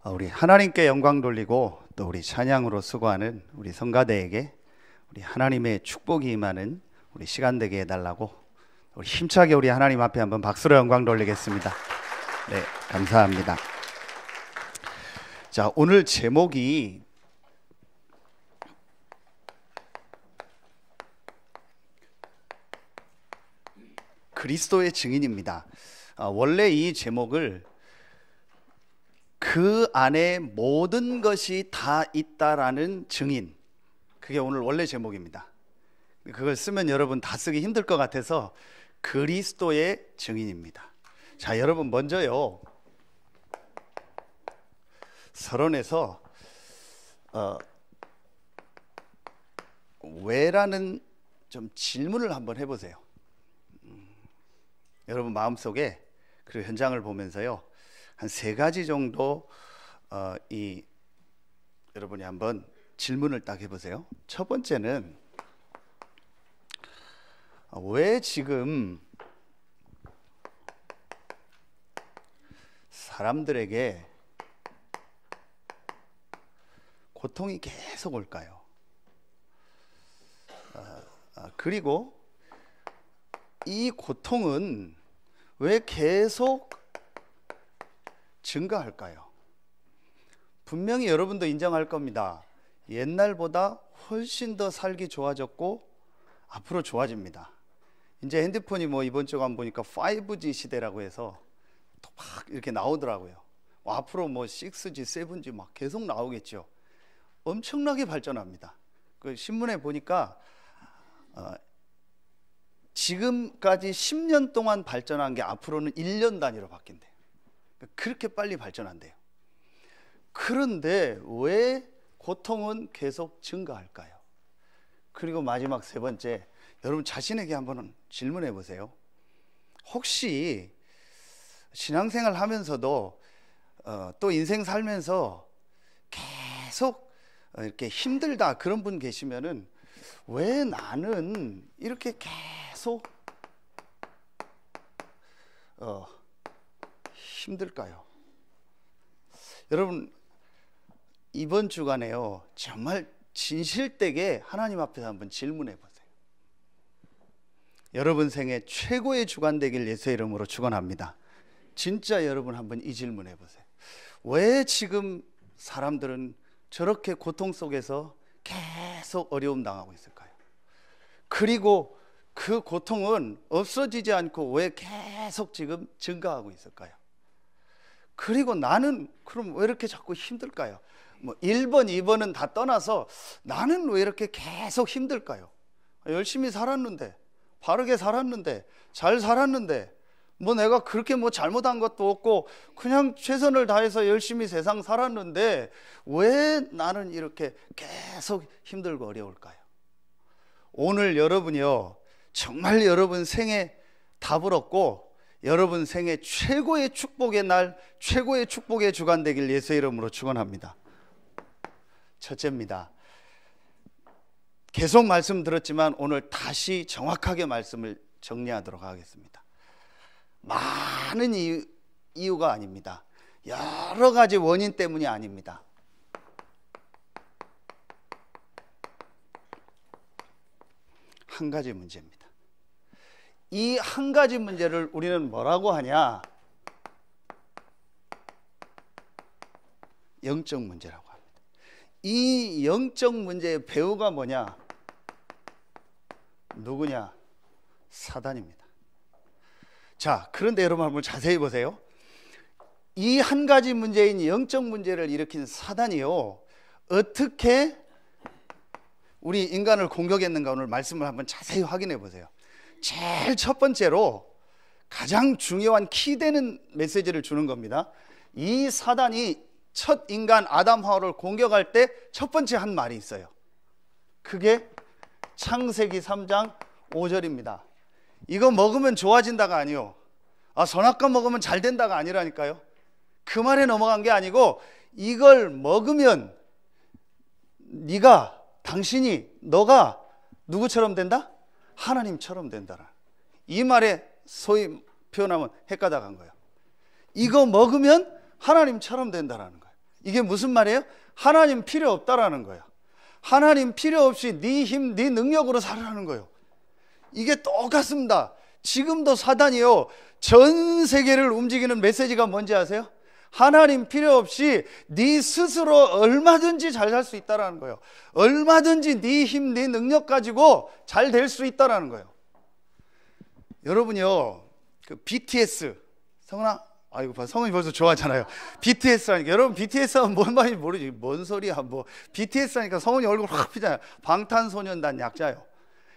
우리 하나님께 영광 돌리고 또 우리 찬양으로 수고하는 우리 성가대에게 우리 하나님의 축복이 임하는 우리 시간 되게 해달라고 우리 힘차게 우리 하나님 앞에 한번 박수로 영광 돌리겠습니다. 네, 감사합니다. 자, 오늘 제목이 그리스도의 증인입니다. 원래 이 제목을 그 안에 모든 것이 다 있다라는 증인, 그게 오늘 원래 제목입니다. 그걸 쓰면 여러분 다 쓰기 힘들 것 같아서 그리스도의 증인입니다. 자, 여러분 먼저요, 서론에서 왜라는 좀 질문을 한번 해보세요. 여러분 마음속에, 그리고 현장을 보면서요, 한 3가지 정도 여러분이 한번 질문을 딱 해보세요. 첫 번째는 왜 지금 사람들에게 고통이 계속 올까요? 그리고 이 고통은 왜 계속 증가할까요? 분명히 여러분도 인정할 겁니다. 옛날보다 훨씬 더 살기 좋아졌고 앞으로 좋아집니다. 이제 핸드폰이 이번 주에 한번 보니까 5G 시대라고 해서 또 막 이렇게 나오더라고요. 앞으로 6G, 7G 막 계속 나오겠죠. 엄청나게 발전합니다. 그 신문에 보니까 지금까지 10년 동안 발전한 게 앞으로는 1년 단위로 바뀐대요. 그렇게 빨리 발전한대요. 그런데 왜 고통은 계속 증가할까요? 그리고 마지막 3번째, 여러분 자신에게 한번 질문해 보세요. 혹시 신앙생활 하면서도 또 인생 살면서 계속 이렇게 힘들다 그런 분 계시면은 왜 나는 이렇게 계속 힘들까요? 여러분 이번 주간에요, 정말 진실되게 하나님 앞에서 한번 질문해 보세요. 여러분 생애 최고의 주간 되길 예수의 이름으로 축원합니다. 진짜 여러분 한번 이 질문해 보세요. 왜 지금 사람들은 저렇게 고통 속에서 계속 어려움 당하고 있을까요? 그리고 그 고통은 없어지지 않고 왜 계속 지금 증가하고 있을까요? 그리고 나는 그럼 왜 이렇게 자꾸 힘들까요? 1번, 2번은 다 떠나서 나는 왜 이렇게 계속 힘들까요? 열심히 살았는데, 바르게 살았는데, 잘 살았는데, 내가 그렇게 잘못한 것도 없고 그냥 최선을 다해서 열심히 세상 살았는데 왜 나는 이렇게 계속 힘들고 어려울까요? 오늘 여러분이요, 정말 여러분 생에 답을 얻고 여러분 생애 최고의 축복의 날, 최고의 축복의 주간 되길 예수의 이름으로 축원합니다. 첫째입니다. 계속 말씀 들었지만 오늘 다시 정확하게 말씀을 정리하도록 하겠습니다. 많은 이유가 아닙니다. 여러 가지 원인 때문이 아닙니다. 한 가지 문제입니다. 이 한 가지 문제를 우리는 뭐라고 하냐? 영적 문제라고 합니다. 이 영적 문제의 배후가 뭐냐? 누구냐? 사단입니다. 자, 그런데 여러분 한번 자세히 보세요. 이 한 가지 문제인 영적 문제를 일으킨 사단이요, 어떻게 우리 인간을 공격했는가 오늘 말씀을 한번 자세히 확인해 보세요. 제일 첫 번째로 가장 중요한 키되는 메시지를 주는 겁니다. 이 사단이 첫 인간 아담 하와를 공격할 때 첫 번째 한 말이 있어요. 그게 창세기 3장 5절입니다. 이거 먹으면 좋아진다가 아니요, 선악과 먹으면 잘 된다가 아니라니까요. 그 말에 넘어간 게 아니고 이걸 먹으면 너가 누구처럼 된다? 하나님처럼 된다라. 이 말에 소위 표현하면 헷가닥한 거예요. 이거 먹으면 하나님처럼 된다라는 거예요. 이게 무슨 말이에요? 하나님 필요 없다라는 거예요. 하나님 필요 없이 네 힘, 네 능력으로 살아라는 거예요. 이게 똑같습니다. 지금도 사단이요, 전 세계를 움직이는 메시지가 뭔지 아세요? 하나님 필요 없이 네 스스로 얼마든지 잘 살 수 있다라는 거예요. 얼마든지 네 힘, 네 능력 가지고 잘 될 수 있다라는 거예요. 여러분요, 그 BTS, 성은아, 아이고, 성은이 벌써 좋아하잖아요. BTS 하니까. 여러분, BTS 하면 뭔 말인지 모르지. 뭔 소리야, 뭐. BTS 하니까 성은이 얼굴 확 피잖아요. 방탄소년단 약자요.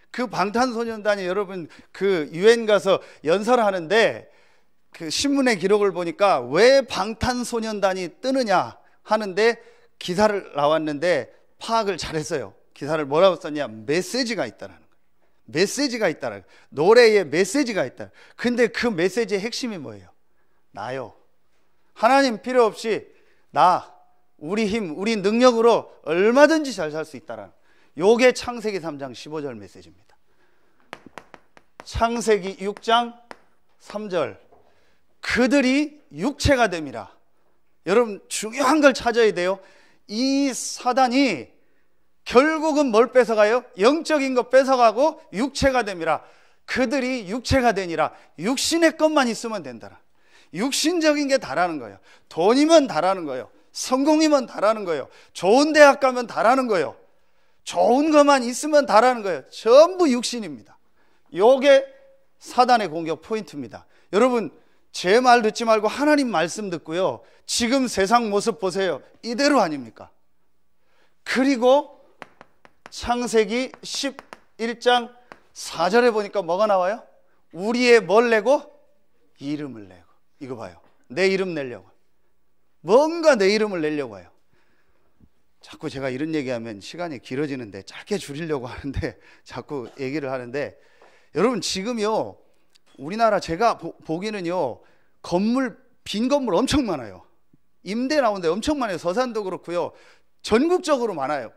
그 방탄소년단이 여러분, 그 유엔 가서 연설하는데, 그 신문의 기록을 보니까 왜 방탄소년단이 뜨느냐 하는데 기사를 나왔는데 파악을 잘했어요. 기사를 뭐라고 썼냐? 메시지가 있다는 거예요. 메시지가 있다는 거예요. 노래에 메시지가 있다. 근데 그 메시지의 핵심이 뭐예요? 나요. 하나님 필요 없이 나, 우리 힘, 우리 능력으로 얼마든지 잘 살 수 있다는, 요게 창세기 3장 15절 메시지입니다. 창세기 6장 3절, 그들이 육체가 됨이라. 여러분, 중요한 걸 찾아야 돼요. 이 사단이 결국은 뭘 뺏어가요? 영적인 거 뺏어가고 육체가 됨이라. 그들이 육체가 되니라. 육신의 것만 있으면 된다라. 육신적인 게 다라는 거예요. 돈이면 다라는 거예요. 성공이면 다라는 거예요. 좋은 대학 가면 다라는 거예요. 좋은 것만 있으면 다라는 거예요. 전부 육신입니다. 요게 사단의 공격 포인트입니다. 여러분, 제 말 듣지 말고 하나님 말씀 듣고요, 지금 세상 모습 보세요. 이대로 아닙니까? 그리고 창세기 11장 4절에 보니까 뭐가 나와요? 우리의 뭘 내고? 이름을 내고. 이거 봐요. 내 이름 내려고. 뭔가 내 이름을 내려고 해요. 자꾸 제가 이런 얘기하면 시간이 길어지는데 짧게 줄이려고 하는데 자꾸 얘기를 하는데, 여러분, 지금요, 우리나라 제가 보기는요, 건물, 빈 건물 엄청 많아요. 임대 나오는데 엄청 많아요. 서산도 그렇고요, 전국적으로 많아요.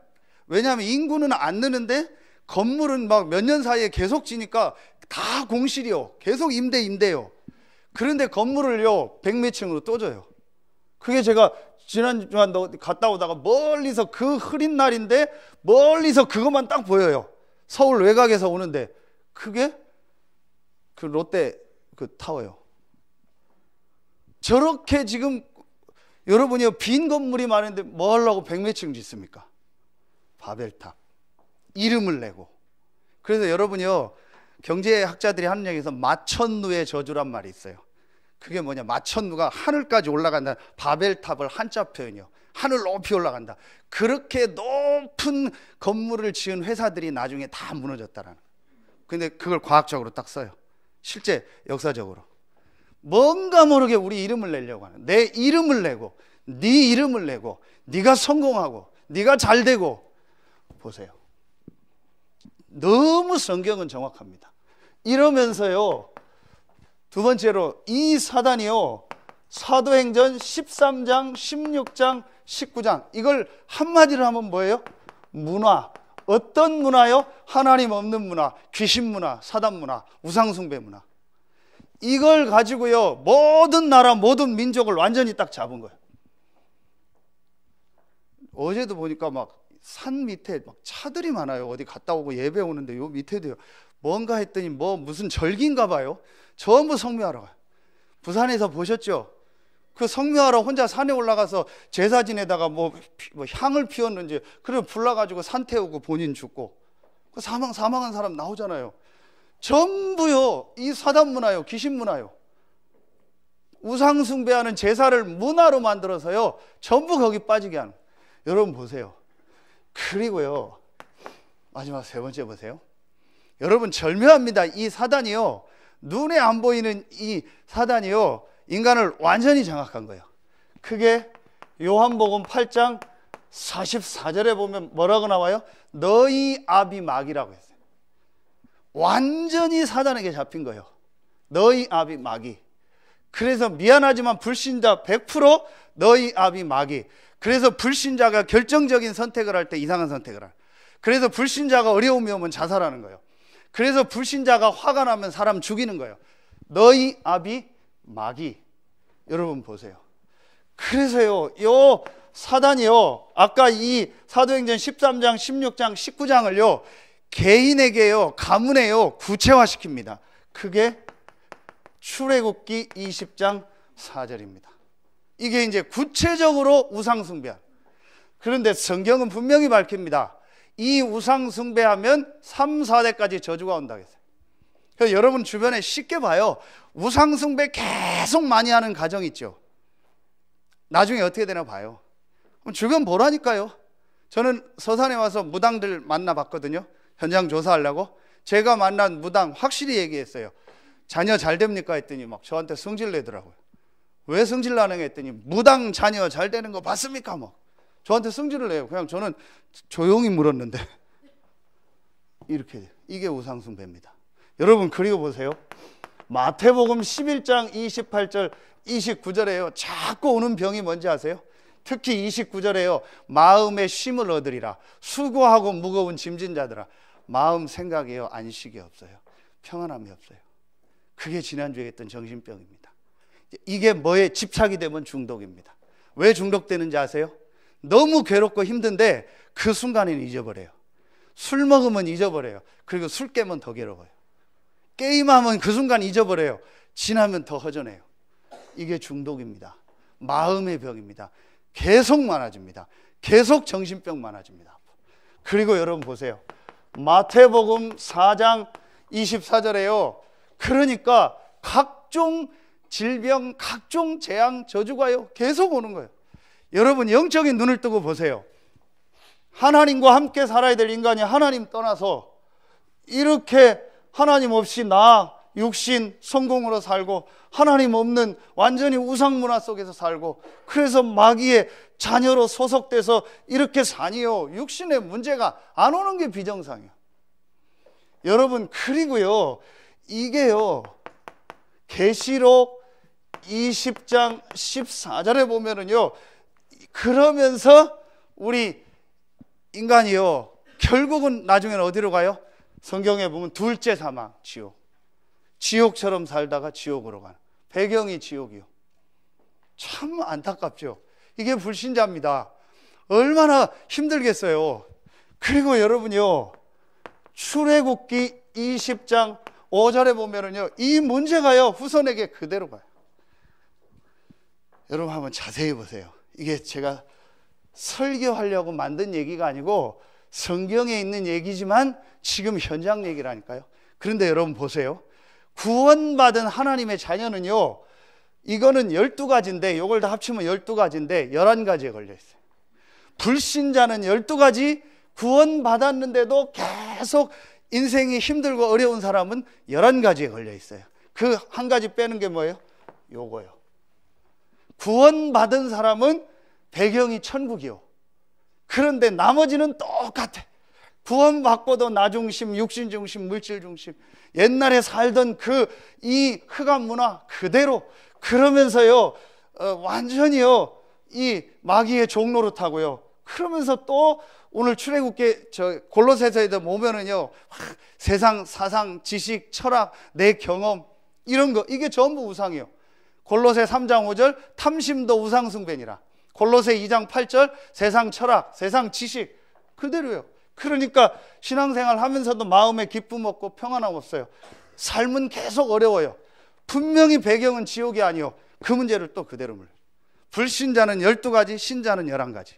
왜냐하면 인구는 안 느는데 건물은 막 몇 년 사이에 계속 지니까 다 공실이요. 계속 임대요. 그런데 건물을요, 100몇 층으로 또 줘요. 그게 제가 지난주에 갔다 오다가 멀리서, 그 흐린 날인데 멀리서 그것만 딱 보여요. 서울 외곽에서 오는데 그게 그 롯데 그 타워요. 저렇게 지금 여러분이요, 빈 건물이 많은데 뭐 하려고 100몇 층 짓습니까? 바벨탑. 이름을 내고. 그래서 여러분이요, 경제학자들이 하는 얘기에서 마천루의 저주란 말이 있어요. 그게 뭐냐? 마천루가 하늘까지 올라간다. 바벨탑을 한자 표현이요. 하늘 높이 올라간다. 그렇게 높은 건물을 지은 회사들이 나중에 다 무너졌다라는 거예요. 근데 그걸 과학적으로 딱 써요. 실제 역사적으로. 뭔가 모르게 우리 이름을 내려고 하는, 내 이름을 내고, 네 이름을 내고, 네가 성공하고, 네가 잘 되고. 보세요. 너무 성경은 정확합니다. 이러면서요, 두 번째로 이 사단이요, 사도행전 13장, 16장, 19장, 이걸 한마디로 하면 뭐예요? 문화. 어떤 문화요? 하나님 없는 문화, 귀신 문화, 사단 문화, 우상숭배 문화. 이걸 가지고요, 모든 나라, 모든 민족을 완전히 딱 잡은 거예요. 어제도 보니까 막 산 밑에 막 차들이 많아요. 어디 갔다 오고 예배 오는데 요 밑에도요. 뭔가 했더니 뭐 무슨 절기인가 봐요. 전부 성묘하러 가요. 부산에서 보셨죠? 그 성묘하러 혼자 산에 올라가서 제사 지내다가 뭐 향을 피웠는지, 그리고 불나가지고 산 태우고 본인 죽고, 그 사망한 사람 나오잖아요. 전부요, 이 사단 문화요, 귀신 문화요. 우상 숭배하는 제사를 문화로 만들어서요, 전부 거기 빠지게 하는. 여러분 보세요. 그리고요, 마지막 세 번째 보세요. 여러분 절묘합니다. 이 사단이요, 눈에 안 보이는 이 사단이요, 인간을 완전히 장악한 거예요. 그게 요한복음 8장 44절에 보면 뭐라고 나와요? 너희 아비 마귀라고 했어요. 완전히 사단에게 잡힌 거예요. 너희 아비 마귀. 그래서 미안하지만 불신자 100% 너희 아비 마귀. 그래서 불신자가 결정적인 선택을 할 때 이상한 선택을 해요. 그래서 불신자가 어려움이 오면 자살하는 거예요. 그래서 불신자가 화가 나면 사람 죽이는 거예요. 너희 아비 마귀. 여러분 보세요. 그래서요, 요 사단이요, 아까 이 사도행전 13장, 16장, 19장을요, 개인에게요, 가문에요, 구체화시킵니다. 그게 출애굽기 20장 4절입니다. 이게 이제 구체적으로 우상숭배. 그런데 성경은 분명히 밝힙니다. 이 우상숭배하면 3, 4대까지 저주가 온다고 했어요. 그래서 여러분 주변에 쉽게 봐요. 우상숭배 계속 많이 하는 가정 있죠. 나중에 어떻게 되나 봐요. 그럼 주변 보라니까요. 저는 서산에 와서 무당들 만나봤거든요. 현장 조사하려고. 제가 만난 무당 확실히 얘기했어요. 자녀 잘 됩니까? 했더니 막 저한테 성질 내더라고요. 왜 성질 나는 했더니 무당 자녀 잘 되는 거 봤습니까? 뭐 저한테 성질을 내요. 그냥 저는 조용히 물었는데 이렇게, 이게 우상숭배입니다. 여러분 그리고 보세요. 마태복음 11장 28절 29절에요 자꾸 오는 병이 뭔지 아세요? 특히 29절에요 마음의 쉼을 얻으리라. 수고하고 무거운 짐진 자들아, 마음 생각에요 안식이 없어요. 평안함이 없어요. 그게 지난주에 했던 정신병입니다. 이게 뭐에 집착이 되면 중독입니다. 왜 중독되는지 아세요? 너무 괴롭고 힘든데 그 순간에는 잊어버려요. 술 먹으면 잊어버려요. 그리고 술 깨면 더 괴로워요. 게임하면 그 순간 잊어버려요. 지나면 더 허전해요. 이게 중독입니다. 마음의 병입니다. 계속 많아집니다. 계속 정신병 많아집니다. 그리고 여러분 보세요. 마태복음 4장 24절에요 그러니까 각종 질병, 각종 재앙, 저주가요 계속 오는 거예요. 여러분 영적인 눈을 뜨고 보세요. 하나님과 함께 살아야 될 인간이 하나님 떠나서 이렇게 하나님 없이 나 육신 성공으로 살고 하나님 없는 완전히 우상 문화 속에서 살고 그래서 마귀의 자녀로 소속돼서 이렇게 사니요 육신에 문제가 안 오는 게 비정상이에요. 여러분 그리고요 이게요 계시록 20장 14절에 보면은요 그러면서 우리 인간이요 결국은 나중에는 어디로 가요? 성경에 보면 둘째 사망, 지옥. 지옥처럼 살다가 지옥으로 가는 배경이 지옥이요. 참 안타깝죠. 이게 불신자입니다. 얼마나 힘들겠어요. 그리고 여러분요 출애굽기 20장 5절에 보면은요 이 문제가요 후손에게 그대로 가요. 여러분 한번 자세히 보세요. 이게 제가 설교하려고 만든 얘기가 아니고 성경에 있는 얘기지만 지금 현장 얘기라니까요. 그런데 여러분 보세요. 구원받은 하나님의 자녀는요 이거는 12가지인데 이걸 다 합치면 12가지인데 11가지에 걸려있어요. 불신자는 12가지, 구원받았는데도 계속 인생이 힘들고 어려운 사람은 11가지에 걸려있어요. 그 한 가지 빼는 게 뭐예요? 요거요. 구원받은 사람은 배경이 천국이요. 그런데 나머지는 똑같아. 구원받고도 나 중심, 육신 중심, 물질 중심, 옛날에 살던 이 흑암 문화 그대로 그러면서요 완전히요 이 마귀의 종로를 타고요. 그러면서 또 오늘 출애굽기 골로새서에도 보면은요 세상 사상, 지식, 철학, 내 경험 이런 거 이게 전부 우상이요. 골로새 3장 5절 탐심도 우상숭배니라. 골로새 2장 8절 세상 철학, 세상 지식 그대로요. 그러니까 신앙생활 하면서도 마음에 기쁨 없고 평안함 없어요. 삶은 계속 어려워요. 분명히 배경은 지옥이 아니요. 그 문제를 또 그대로 물어요. 불신자는 12가지, 신자는 11가지.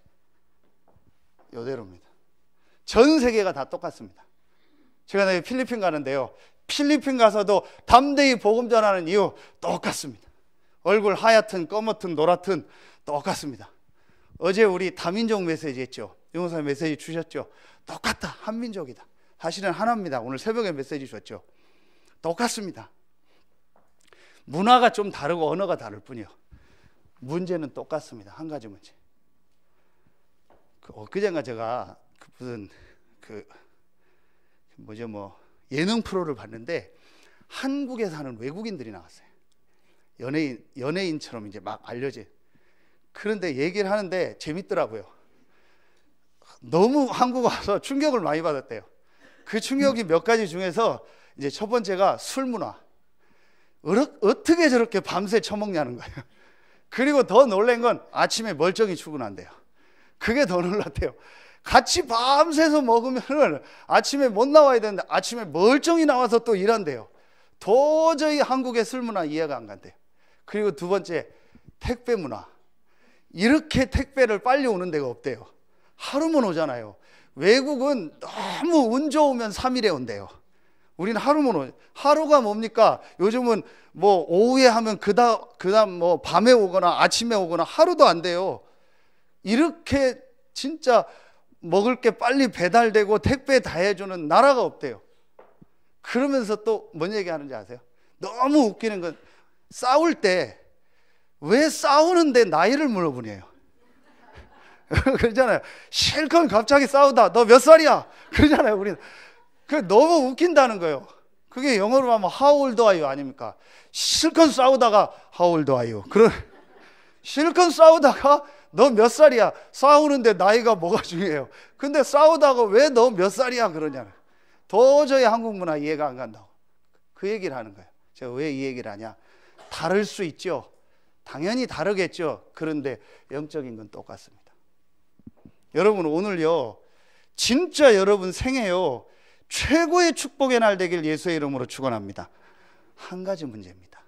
이대로입니다. 전 세계가 다 똑같습니다. 제가 내일 필리핀 가는데요. 필리핀 가서도 담대히 복음 전하는 이유 똑같습니다. 얼굴 하얗든 검었든 노랗든 똑같습니다. 어제 우리 다민족 메시지 했죠. 용사 메시지 주셨죠. 똑같다. 한민족이다. 사실은 하나입니다. 오늘 새벽에 메시지 줬죠. 똑같습니다. 문화가 좀 다르고 언어가 다를 뿐이요. 문제는 똑같습니다. 한 가지 문제. 그젠가 제가 무슨 예능 프로를 봤는데 한국에 사는 외국인들이 나왔어요. 연예인처럼 이제 막 알려져. 그런데 얘기를 하는데 재밌더라고요. 너무 한국 와서 충격을 많이 받았대요. 그 충격이 몇 가지 중에서 이제 첫 번째가 술 문화. 어떻게 저렇게 밤새 처먹냐는 거예요. 그리고 더 놀란 건 아침에 멀쩡히 출근한대요. 그게 더 놀랐대요. 같이 밤새서 먹으면은 아침에 못 나와야 되는데 아침에 멀쩡히 나와서 또 일한대요. 도저히 한국의 술 문화 이해가 안 간대요. 그리고 두 번째, 택배 문화. 이렇게 택배를 빨리 오는 데가 없대요. 하루만 오잖아요. 외국은 너무 운 좋으면 3일에 온대요. 우리는 하루만 오죠. 하루가 뭡니까? 요즘은 뭐 오후에 하면 그다음 뭐 밤에 오거나 아침에 오거나 하루도 안 돼요. 이렇게 진짜 먹을 게 빨리 배달되고 택배 다 해주는 나라가 없대요. 그러면서 또 뭔 얘기하는지 아세요? 너무 웃기는 건 싸울 때 왜 싸우는데 나이를 물어보네요. 그러잖아요. 실컷 갑자기 싸우다 너 몇 살이야? 그러잖아요. 우리는 그 너무 웃긴다는 거예요. 그게 영어로 하면 How old are you 아닙니까? 실컷 싸우다가 How old are you? 그런 실컷 싸우다가 너 몇 살이야? 싸우는데 나이가 뭐가 중요해요? 근데 싸우다가 왜 너 몇 살이야? 그러냐면 도저히 한국 문화 이해가 안 간다고. 그 얘기를 하는 거예요. 제가 왜 이 얘기를 하냐? 다를 수 있죠. 당연히 다르겠죠. 그런데 영적인 건 똑같습니다. 여러분, 오늘요 진짜 여러분 생애요 최고의 축복의 날 되길 예수의 이름으로 축원합니다. 한 가지 문제입니다.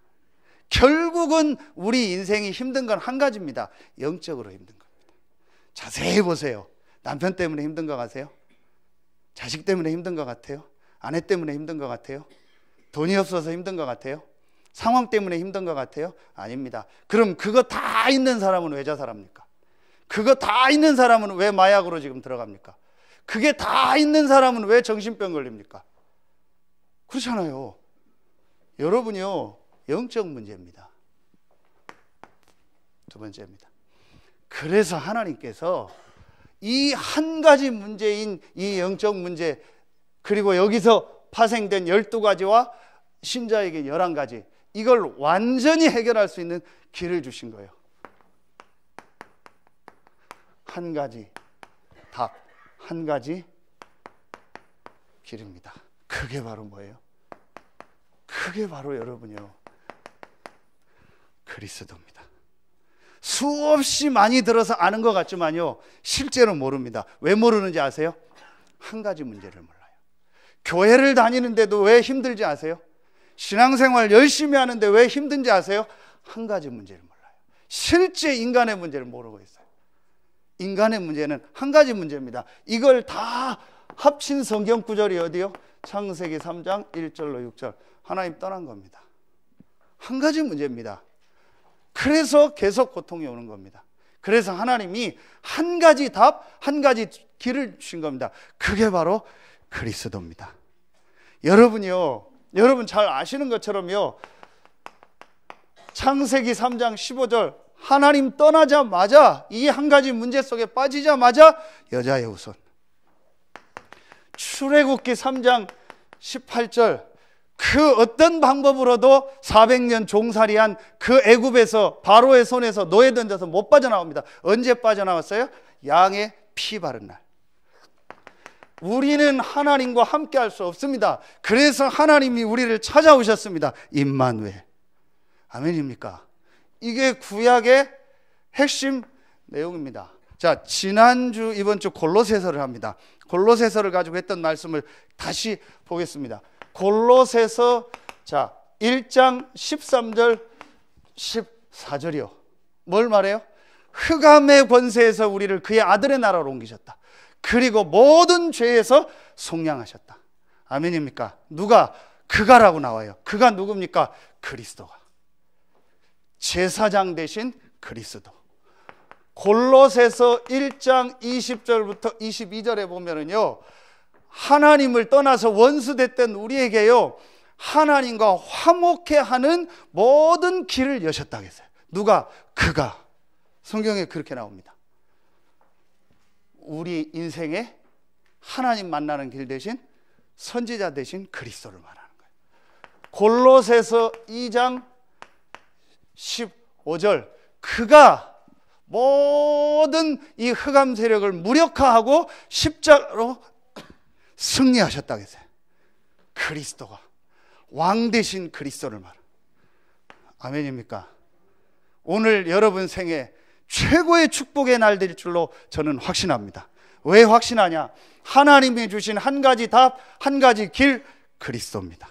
결국은 우리 인생이 힘든 건 한 가지입니다. 영적으로 힘든 겁니다. 자세히 보세요. 남편 때문에 힘든 것 같아요? 자식 때문에 힘든 것 같아요? 아내 때문에 힘든 것 같아요? 돈이 없어서 힘든 것 같아요? 상황 때문에 힘든 것 같아요? 아닙니다. 그럼 그거 다 있는 사람은 왜 자살합니까? 그거 다 있는 사람은 왜 마약으로 지금 들어갑니까? 그게 다 있는 사람은 왜 정신병 걸립니까? 그렇잖아요. 여러분이요 영적 문제입니다. 두 번째입니다. 그래서 하나님께서 이 한 가지 문제인 이 영적 문제, 그리고 여기서 파생된 12가지와 신자에게 11가지, 이걸 완전히 해결할 수 있는 길을 주신 거예요. 한 가지 답, 한 가지 길입니다. 그게 바로 뭐예요? 그게 바로 여러분이요 그리스도입니다. 수없이 많이 들어서 아는 것 같지만요 실제로 모릅니다. 왜 모르는지 아세요? 한 가지 문제를 몰라요. 교회를 다니는데도 왜 힘들지 아세요? 신앙생활 열심히 하는데 왜 힘든지 아세요? 한 가지 문제를 몰라요. 실제 인간의 문제를 모르고 있어요. 인간의 문제는 한 가지 문제입니다. 이걸 다 합친 성경 구절이 어디요? 창세기 3장 1절로 6절. 하나님 떠난 겁니다. 한 가지 문제입니다. 그래서 계속 고통이 오는 겁니다. 그래서 하나님이 한 가지 답, 한 가지 길을 주신 겁니다. 그게 바로 그리스도입니다. 여러분이요, 여러분 잘 아시는 것처럼요, 창세기 3장 15절 하나님 떠나자마자, 이 한 가지 문제 속에 빠지자마자 여자의 후손. 출애굽기 3장 18절 그 어떤 방법으로도 400년 종살이한 그 애굽에서 바로의 손에서 노예된데서 못 빠져나옵니다. 언제 빠져나왔어요? 양의 피 바른 날. 우리는 하나님과 함께 할 수 없습니다. 그래서 하나님이 우리를 찾아오셨습니다. 임마누엘. 아멘입니까? 이게 구약의 핵심 내용입니다. 자, 지난주 이번 주 골로새서를 합니다. 골로새서를 가지고 했던 말씀을 다시 보겠습니다. 골로새서 자 1장 13절 14절이요. 뭘 말해요? 흑암의 권세에서 우리를 그의 아들의 나라로 옮기셨다. 그리고 모든 죄에서 속량하셨다. 아멘입니까? 누가? 그가라고 나와요. 그가 누굽니까? 그리스도가. 제사장 대신 그리스도. 골로새서 1장 20절부터 22절에 보면은요, 하나님을 떠나서 원수됐던 우리에게요, 하나님과 화목해 하는 모든 길을 여셨다고 했어요. 누가? 그가. 성경에 그렇게 나옵니다. 우리 인생에 하나님 만나는 길 대신 선지자 대신 그리스도를 말하는 거예요. 골로새서 2장 15절 그가 모든 이 흑암 세력을 무력화하고 십자가로 승리하셨다고 했어요. 그리스도가 왕 대신 그리스도를 말합니다. 아멘입니까? 오늘 여러분 생에 최고의 축복의 날 될 줄로 저는 확신합니다. 왜 확신하냐? 하나님이 주신 한 가지 답, 한 가지 길, 그리스도입니다.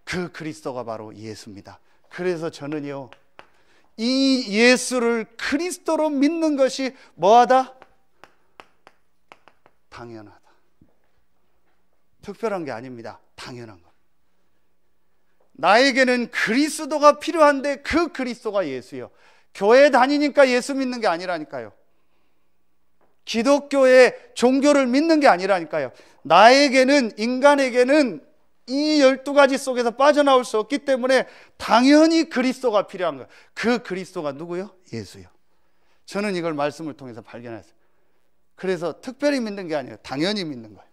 그 그리스도가 바로 예수입니다. 그래서 저는요, 이 예수를 그리스도로 믿는 것이 뭐하다? 당연하다. 특별한 게 아닙니다. 당연한 것. 나에게는 그리스도가 필요한데 그 그리스도가 예수요. 교회 다니니까 예수 믿는 게 아니라니까요. 기독교의 종교를 믿는 게 아니라니까요. 나에게는, 인간에게는 이 12가지 속에서 빠져나올 수 없기 때문에 당연히 그리스도가 필요한 거예요. 그 그리스도가 누구요? 예수요. 저는 이걸 말씀을 통해서 발견했어요. 그래서 특별히 믿는 게 아니에요. 당연히 믿는 거예요.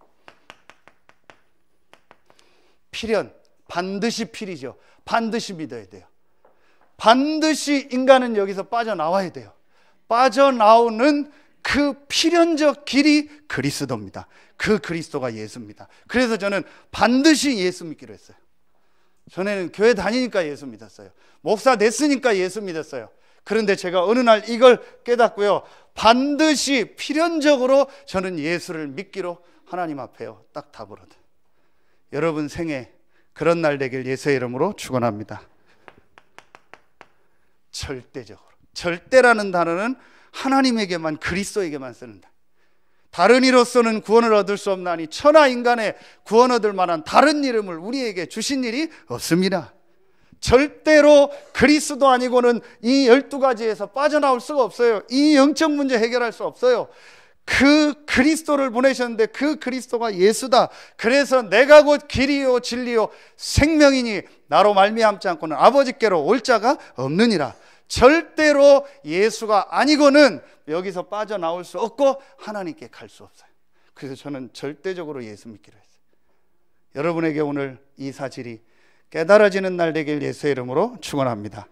필연, 반드시 필이죠. 반드시 믿어야 돼요. 반드시 인간은 여기서 빠져나와야 돼요. 빠져나오는 그 필연적 길이 그리스도입니다. 그 그리스도가 예수입니다. 그래서 저는 반드시 예수 믿기로 했어요. 전에는 교회 다니니까 예수 믿었어요. 목사 됐으니까 예수 믿었어요. 그런데 제가 어느 날 이걸 깨닫고요, 반드시 필연적으로 저는 예수를 믿기로 하나님 앞에요 딱 답을 얻어요. 여러분 생에 그런 날 되길 예수의 이름으로 축원합니다. 절대적으로. 절대라는 단어는 하나님에게만, 그리스도에게만 쓰는다. 다른 이로서는 구원을 얻을 수 없나니 천하 인간의 구원 얻을 만한 다른 이름을 우리에게 주신 일이 없습니다. 절대로 그리스도 아니고는 이 12가지에서 빠져나올 수가 없어요. 이 영적 문제 해결할 수 없어요. 그 그리스도를 보내셨는데 그 그리스도가 예수다. 그래서 내가 곧 길이요 진리요 생명이니 나로 말미암지 않고는 아버지께로 올 자가 없느니라. 절대로 예수가 아니고는 여기서 빠져나올 수 없고 하나님께 갈 수 없어요. 그래서 저는 절대적으로 예수 믿기로 했어요. 여러분에게 오늘 이 사실이 깨달아지는 날 되길 예수의 이름으로 축원합니다.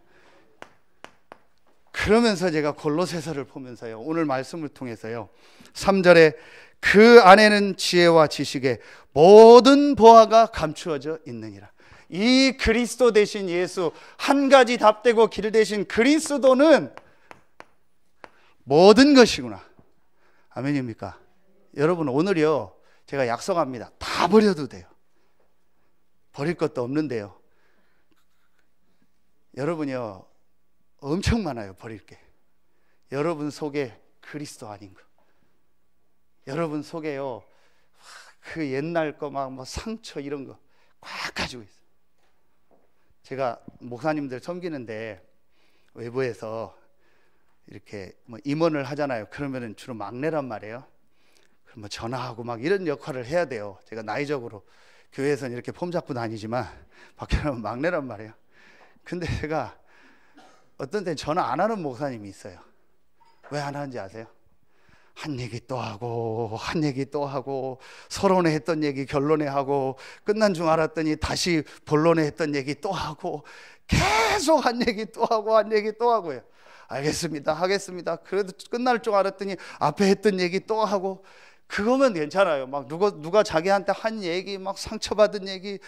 그러면서 제가 골로새서를 보면서요, 오늘 말씀을 통해서요, 3절에 그 안에는 지혜와 지식의 모든 보화가 감추어져 있느니라. 이 그리스도 되신 예수, 한 가지 답되고 길 되신 그리스도는 모든 것이구나. 아멘입니까? 여러분 오늘요, 제가 약속합니다. 다 버려도 돼요. 버릴 것도 없는데요, 여러분이요 엄청 많아요. 버릴 게. 여러분 속에 그리스도 아닌 거, 여러분 속에요 그 옛날 거 막 뭐 상처 이런 거 꽉 가지고 있어요. 제가 목사님들 섬기는데 외부에서 이렇게 뭐 임원을 하잖아요. 그러면은 주로 막내란 말이에요. 그럼 뭐 전화하고 막 이런 역할을 해야 돼요. 제가 나이적으로 교회에서는 이렇게 폼 잡고 다니지만 밖에 나가면 막내란 말이에요. 근데 제가 어떤 때는 전화 안 하는 목사님이 있어요. 왜 안 하는지 아세요? 한 얘기 또 하고 한 얘기 또 하고, 서론에 했던 얘기 결론에 하고, 끝난 줄 알았더니 다시 본론에 했던 얘기 또 하고, 계속 한 얘기 또 하고 한 얘기 또 하고요. 알겠습니다, 하겠습니다. 그래도 끝날 줄 알았더니 앞에 했던 얘기 또 하고. 그거면 괜찮아요. 막 누가 자기한테 한 얘기, 막 상처받은 얘기,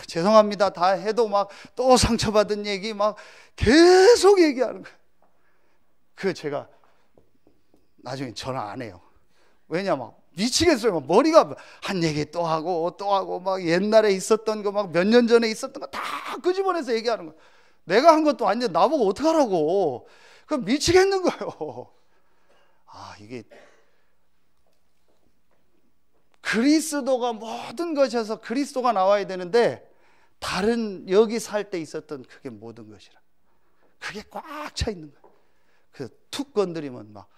죄송합니다 다 해도 막 또 상처받은 얘기 막 계속 얘기하는 거예요. 그 제가 나중에 전화 안 해요. 왜냐, 막 미치겠어요. 막 머리가 한 얘기 또 하고 또 하고, 막 옛날에 있었던 거, 막 몇 년 전에 있었던 거 다 끄집어내서 얘기하는 거예요. 내가 한 것도 아닌데 나보고 어떡하라고. 그럼 미치겠는 거예요. 아, 이게 그리스도가 모든 것에서 그리스도가 나와야 되는데, 다른 여기 살 때 있었던 그게 모든 것이라, 그게 꽉 차 있는 거예요. 그래서 툭 건드리면 막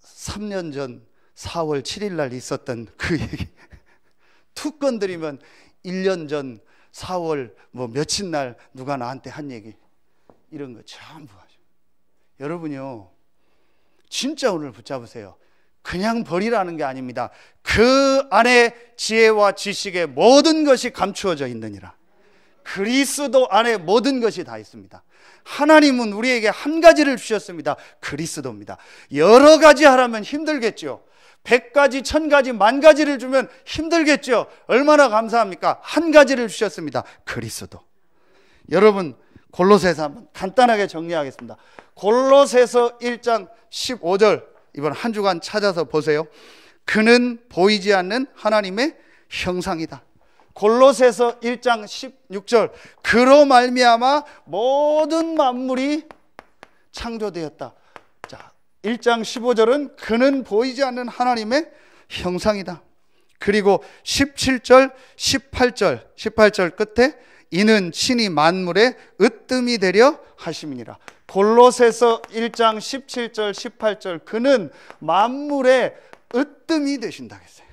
3년 전 4월 7일 날 있었던 그 얘기, 툭 건드리면 1년 전 4월 뭐 며칠 날 누가 나한테 한 얘기, 이런 거 전부 하죠. 여러분요, 진짜 오늘 붙잡으세요. 그냥 버리라는 게 아닙니다. 그 안에 지혜와 지식의 모든 것이 감추어져 있느니라. 그리스도 안에 모든 것이 다 있습니다. 하나님은 우리에게 한 가지를 주셨습니다. 그리스도입니다. 여러 가지 하라면 힘들겠죠. 100가지, 1000가지, 10,000가지를 주면 힘들겠죠. 얼마나 감사합니까? 한 가지를 주셨습니다. 그리스도. 여러분 골로새서 한번 간단하게 정리하겠습니다. 골로새서 1장 15절 이번 한 주간 찾아서 보세요. 그는 보이지 않는 하나님의 형상이다. 골로새서 1장 16절 그로 말미암아 모든 만물이 창조되었다. 자, 1장 15절은 그는 보이지 않는 하나님의 형상이다. 그리고 17절, 18절 끝에 이는 친히 만물의 으뜸이 되려 하심이니라. 골로새서 1장 17절, 18절 그는 만물의 으뜸이 되신다 했어요.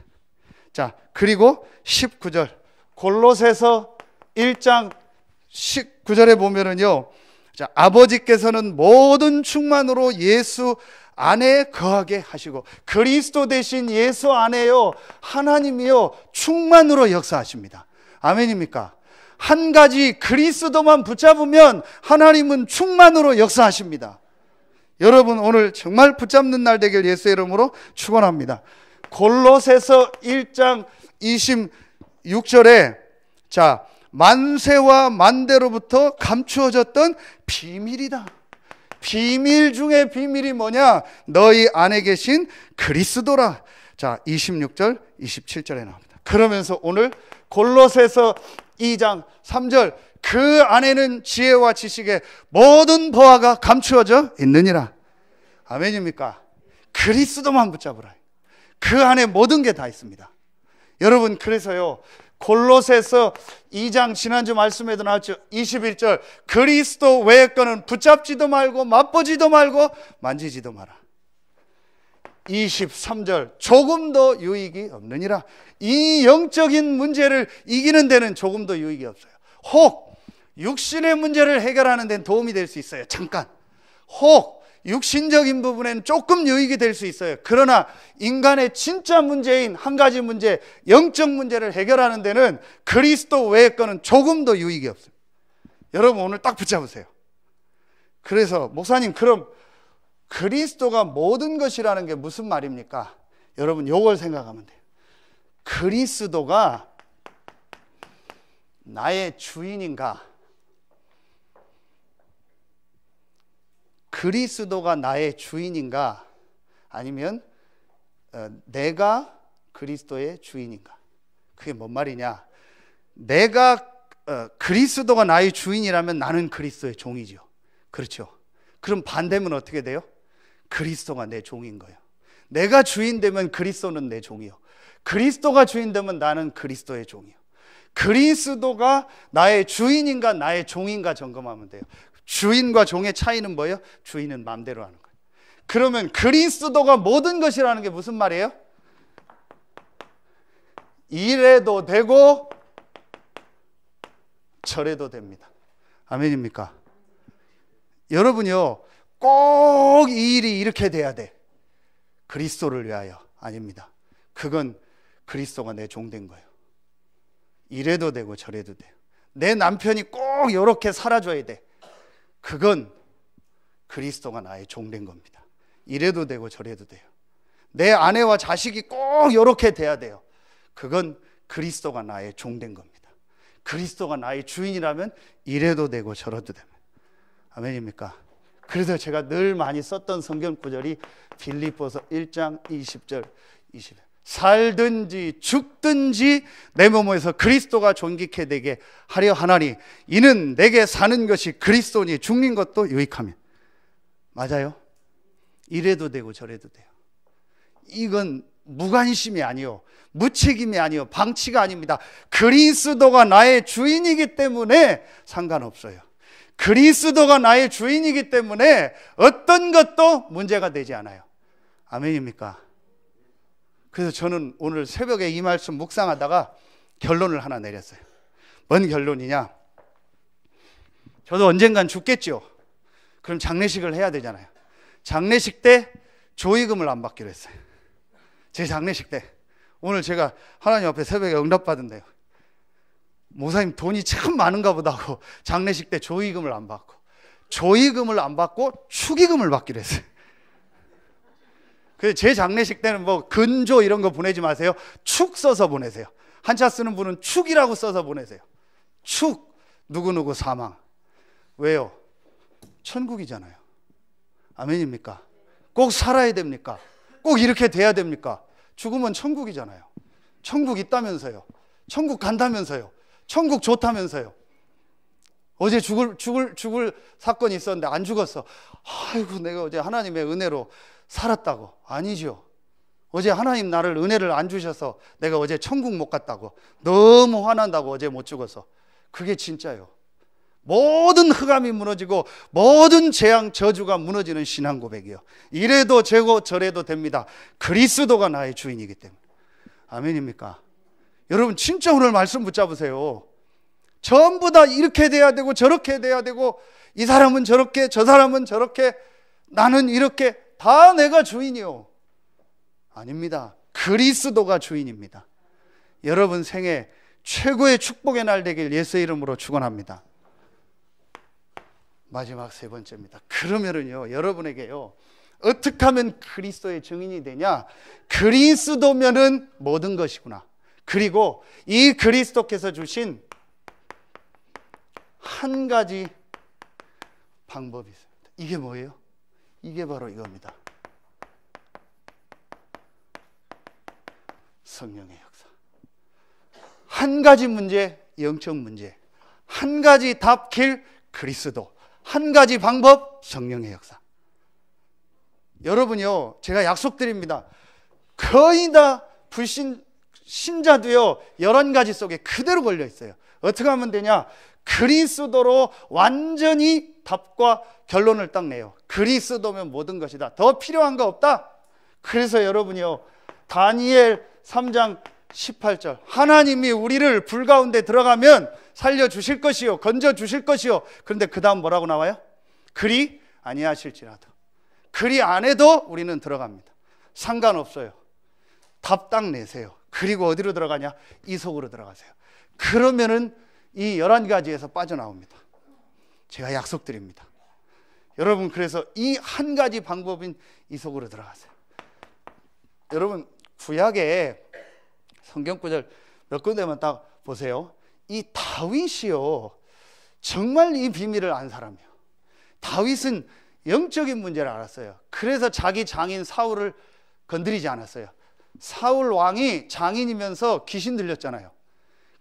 자, 그리고 19절 골로새서 1장 19절에 보면은요, 자, 아버지께서는 모든 충만으로 예수 안에 거하게 하시고 그리스도 대신 예수 안에요 하나님이요 충만으로 역사하십니다. 아멘입니까? 한 가지 그리스도만 붙잡으면 하나님은 충만으로 역사하십니다. 여러분 오늘 정말 붙잡는 날 되길 예수의 이름으로 축원합니다. 골로새서 1장 26절에 자, 만세와 만대로부터 감추어졌던 비밀이다. 비밀 중에 비밀이 뭐냐? 너희 안에 계신 그리스도라. 자, 26절, 27절에 나옵니다. 그러면서 오늘 골로새서 2장 3절 그 안에는 지혜와 지식의 모든 보화가 감추어져 있느니라. 아멘입니까? 그리스도만 붙잡으라. 그 안에 모든 게 다 있습니다. 여러분 그래서요 골로새서 2장 지난주 말씀에도 나왔죠. 21절 그리스도 외의 거는 붙잡지도 말고 맛보지도 말고 만지지도 마라. 23절 조금도 유익이 없느니라. 이 영적인 문제를 이기는 데는 조금도 유익이 없어요. 혹 육신의 문제를 해결하는 데는 도움이 될 수 있어요. 잠깐. 혹 육신적인 부분에는 조금 유익이 될 수 있어요. 그러나 인간의 진짜 문제인 한 가지 문제, 영적 문제를 해결하는 데는 그리스도 외의 거는 조금도 유익이 없어요. 여러분 오늘 딱 붙잡으세요. 그래서 목사님 그럼 그리스도가 모든 것이라는 게 무슨 말입니까? 여러분 요걸 생각하면 돼요. 그리스도가 나의 주인인가? 그리스도가 나의 주인인가? 아니면 내가 그리스도의 주인인가? 그게 뭔 말이냐? 내가 그리스도가 나의 주인이라면 나는 그리스도의 종이죠. 그렇죠? 그럼 반대면 어떻게 돼요? 그리스도가 내 종인 거예요. 내가 주인 되면 그리스도는 내 종이요. 그리스도가 주인 되면 나는 그리스도의 종이요. 그리스도가 나의 주인인가 나의 종인가 점검하면 돼요. 주인과 종의 차이는 뭐예요? 주인은 마음대로 하는 거예요. 그러면 그리스도가 모든 것이라는 게 무슨 말이에요? 이래도 되고 저래도 됩니다. 아멘입니까? 여러분요 꼭 이 일이 이렇게 돼야 돼. 그리스도를 위하여. 아닙니다. 그건 그리스도가 내 종 된 거예요. 이래도 되고 저래도 돼요. 내 남편이 꼭 이렇게 살아줘야 돼. 그건 그리스도가 나의 종 된 겁니다. 이래도 되고 저래도 돼요. 내 아내와 자식이 꼭 이렇게 돼야 돼요. 그건 그리스도가 나의 종 된 겁니다. 그리스도가 나의 주인이라면 이래도 되고 저래도 됩니다. 아멘입니까? 그래서 제가 늘 많이 썼던 성경 구절이 빌립보서 1장 20절 20절 살든지 죽든지 내 몸에서 그리스도가 존귀케 되게 하려 하나니 이는 내게 사는 것이 그리스도니 죽는 것도 유익하며. 맞아요? 이래도 되고 저래도 돼요. 이건 무관심이 아니요 무책임이 아니요 방치가 아닙니다. 그리스도가 나의 주인이기 때문에 상관없어요. 그리스도가 나의 주인이기 때문에 어떤 것도 문제가 되지 않아요. 아멘입니까? 그래서 저는 오늘 새벽에 이 말씀 묵상하다가 결론을 하나 내렸어요. 뭔 결론이냐? 저도 언젠간 죽겠죠. 그럼 장례식을 해야 되잖아요. 장례식 때 조의금을 안 받기로 했어요. 제 장례식 때. 오늘 제가 하나님 앞에 새벽에 응답받은대요. 목사님 돈이 참 많은가 보다 하고 장례식 때 조의금을 안 받고 조의금을 안 받고 축의금을 받기로 했어요. 그래서 제 장례식 때는 뭐 근조 이런 거 보내지 마세요. 축 써서 보내세요. 한자 쓰는 분은 축이라고 써서 보내세요. 축 누구누구 사망. 왜요? 천국이잖아요. 아멘입니까? 꼭 살아야 됩니까? 꼭 이렇게 돼야 됩니까? 죽으면 천국이잖아요. 천국 있다면서요. 천국 간다면서요. 천국 좋다면서요. 어제 죽을 사건이 있었는데 안 죽었어. 아이고, 내가 어제 하나님의 은혜로 살았다고. 아니죠. 어제 하나님 나를 은혜를 안 주셔서 내가 어제 천국 못 갔다고. 너무 화난다고 어제 못 죽어서. 그게 진짜요. 모든 흑암이 무너지고 모든 재앙 저주가 무너지는 신앙 고백이요. 이래도 되고 저래도 됩니다. 그리스도가 나의 주인이기 때문에. 아멘입니까? 여러분 진짜 오늘 말씀 붙잡으세요. 전부 다 이렇게 돼야 되고 저렇게 돼야 되고, 이 사람은 저렇게 저 사람은 저렇게, 나는 이렇게, 다 내가 주인이요. 아닙니다. 그리스도가 주인입니다. 여러분 생애 최고의 축복의 날 되길 예수의 이름으로 축원합니다. 마지막 세 번째입니다. 그러면은요, 여러분에게요, 어떻게 하면 그리스도의 증인이 되냐? 그리스도면은 모든 것이구나. 그리고 이 그리스도께서 주신 한 가지 방법이 있습니다. 이게 뭐예요? 이게 바로 이겁니다. 성령의 역사. 한 가지 문제, 영적 문제. 한 가지 답, 길, 그리스도. 한 가지 방법, 성령의 역사. 여러분요, 제가 약속드립니다. 거의 다 신자도요, 11가지 속에 그대로 걸려 있어요. 어떻게 하면 되냐? 그리스도로 완전히 답과 결론을 딱 내요. 그리스도면 모든 것이다. 더 필요한 거 없다. 그래서 여러분이요, 다니엘 3장 18절, 하나님이 우리를 불 가운데 들어가면 살려주실 것이요, 건져주실 것이요. 그런데 그 다음 뭐라고 나와요? 그리 아니하실지라도. 그리 안 해도 우리는 들어갑니다. 상관없어요. 답 딱 내세요. 그리고 어디로 들어가냐? 이속으로 들어가세요. 그러면은 이 11가지에서 빠져나옵니다. 제가 약속드립니다. 여러분, 그래서 이 한 가지 방법인 이속으로 들어가세요. 여러분, 구약에 성경 구절 몇 군데만 딱 보세요. 이 다윗이요, 정말 이 비밀을 안 사람이에요. 다윗은 영적인 문제를 알았어요. 그래서 자기 장인 사울을 건드리지 않았어요. 사울 왕이 장인이면서 귀신 들렸잖아요.